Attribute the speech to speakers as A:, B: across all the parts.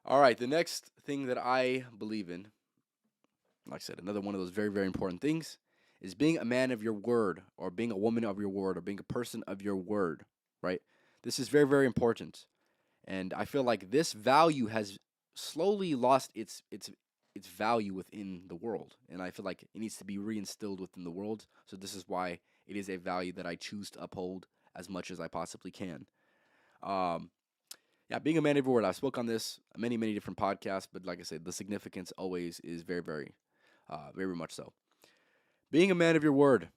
A: All right, the next thing that I believe in, like I said, another one of those very, very important things is being a man of your word or being a woman of your word or being a person of your word, right? This is very, very important. And I feel like this value has slowly lost its value within the world. And I feel like it needs to be reinstilled within the world. So this is why it is a value that I choose to uphold as much as I possibly can. Um, yeah, being a man of your word. I've spoke on this many, many different podcasts, but like I said, the significance always is very, very, very much so. Being a man of your word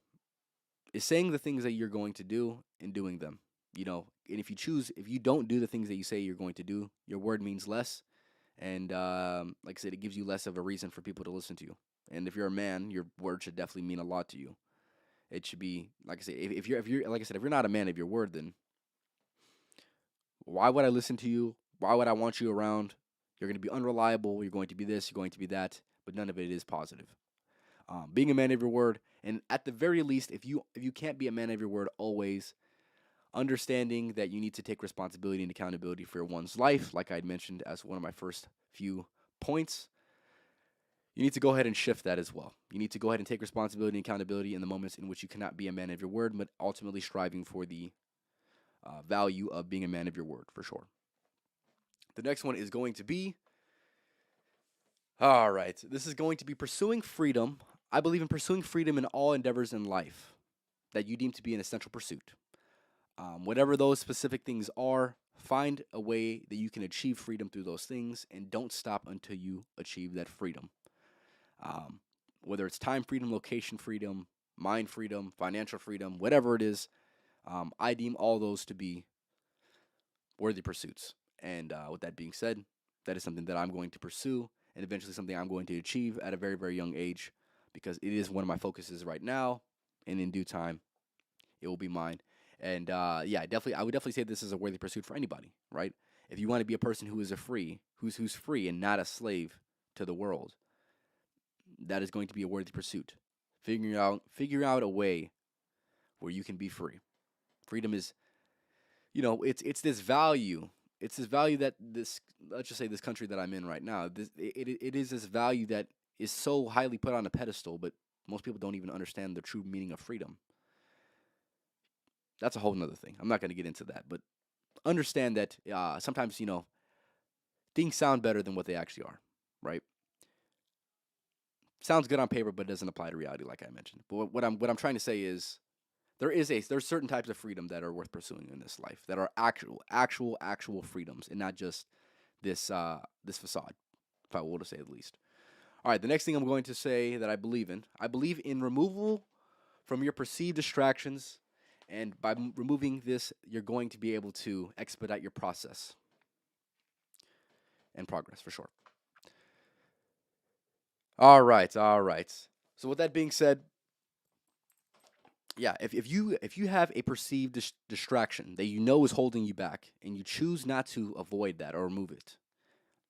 A: is saying the things that you're going to do and doing them. And if you don't do the things that you say you're going to do, your word means less. And like I said, it gives you less of a reason for people to listen to you. And if you're a man, your word should definitely mean a lot to you. It should be like I say, if you're like I said, if you're not a man of your word, then why would I listen to you? Why would I want you around? You're going to be unreliable. You're going to be this. You're going to be that. But none of it is positive. Being a man of your word, and at the very least, if you can't be a man of your word always, understanding that you need to take responsibility and accountability for one's life, like I had mentioned as one of my first few points, you need to go ahead and shift that as well. You need to go ahead and take responsibility and accountability in the moments in which you cannot be a man of your word, but ultimately striving for the value of being a man of your word for sure. The next one is going to be all right. This is going to be pursuing freedom. I believe in pursuing freedom in all endeavors in life that you deem to be an essential pursuit. Whatever those specific things are, find a way that you can achieve freedom through those things and don't stop until you achieve that freedom. Um, whether it's time freedom, location freedom, mind freedom, financial freedom, whatever it is, I deem all those to be worthy pursuits. And with that being said, that is something that I'm going to pursue and eventually something I'm going to achieve at a very, very young age because it is one of my focuses right now. And in due time, it will be mine. And yeah, I would definitely say this is a worthy pursuit for anybody, right? If you want to be a person who is who's free and not a slave to the world, that is going to be a worthy pursuit. Figure out a way where you can be free. Freedom is, it's this value. It's this value that this let's just say this country that I'm in right now. It is this value that is so highly put on a pedestal, but most people don't even understand the true meaning of freedom. That's a whole nother thing. I'm not going to get into that, but understand that sometimes things sound better than what they actually are, right? Sounds good on paper, but it doesn't apply to reality, like I mentioned. But what I'm trying to say is there's certain types of freedom that are worth pursuing in this life that are actual freedoms and not just this facade, if I will to say the least. All right, the next thing I'm going to say that I believe in removal from your perceived distractions, and by removing this, you're going to be able to expedite your process and progress for sure. All right, all right. So with that being said, yeah, if you have a perceived distraction that you know is holding you back and you choose not to avoid that or remove it,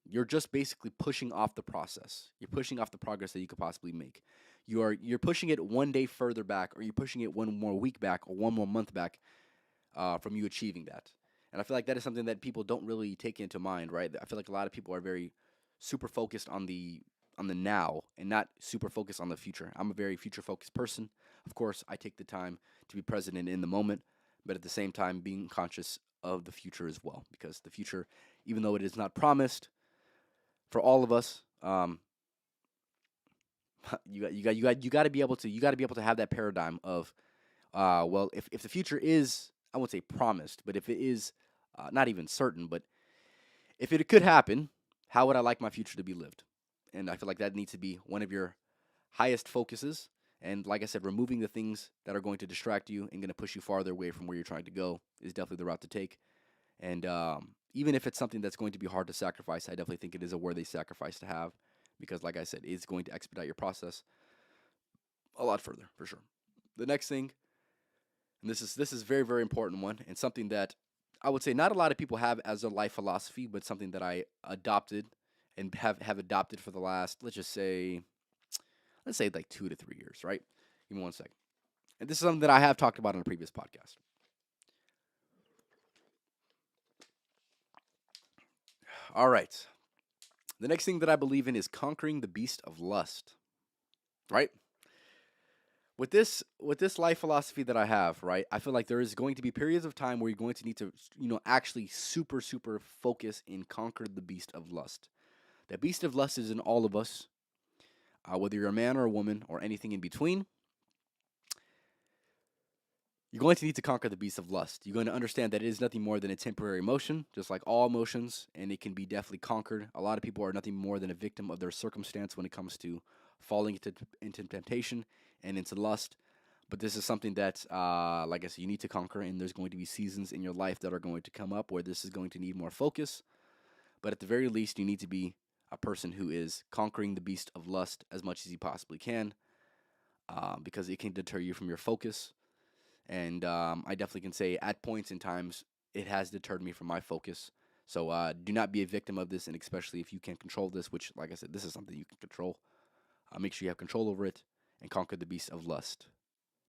A: you're just basically pushing off the process. You're pushing off the progress that you could possibly make. You're pushing it one day further back, or you're pushing it one more week back, or one more month back from you achieving that. And I feel like that is something that people don't really take into mind, right? I feel like a lot of people are very super focused on the now and not super focused on the future. I'm a very future focused person. Of course, I take the time to be present and in the moment, but at the same time being conscious of the future as well, because the future, even though it is not promised for all of us, you got to be able to have that paradigm of well, if the future is, I won't say promised, but if it is not even certain, but if it could happen, how would I like my future to be lived? And I feel like that needs to be one of your highest focuses. And like I said, removing the things that are going to distract you and going to push you farther away from where you're trying to go is definitely the route to take. And even if it's something that's going to be hard to sacrifice, I definitely think it is a worthy sacrifice to have because, like I said, it's going to expedite your process a lot further for sure. The next thing, and this is very, very important one, and something that I would say not a lot of people have as a life philosophy, but something that I adopted and have adopted for the last, let's say like 2 to 3 years, right? Give me one second. And this is something that I have talked about on a previous podcast. All right. The next thing that I believe in is conquering the beast of lust. Right? With this life philosophy that I have, right? I feel like there is going to be periods of time where you're going to need to, actually super focus and conquer the beast of lust. That beast of lust is in all of us, whether you're a man or a woman or anything in between. You're going to need to conquer the beast of lust. You're going to understand that it is nothing more than a temporary emotion, just like all emotions, and it can be definitely conquered. A lot of people are nothing more than a victim of their circumstance when it comes to falling into temptation and into lust. But this is something that, like I said, you need to conquer, and there's going to be seasons in your life that are going to come up where this is going to need more focus. But at the very least, you need to be a person who is conquering the beast of lust as much as you possibly can, because it can deter you from your focus. And I definitely can say at points in times it has deterred me from my focus. So do not be a victim of this, and especially if you can control this, which, like I said, this is something you can control. Make sure you have control over it and conquer the beast of lust.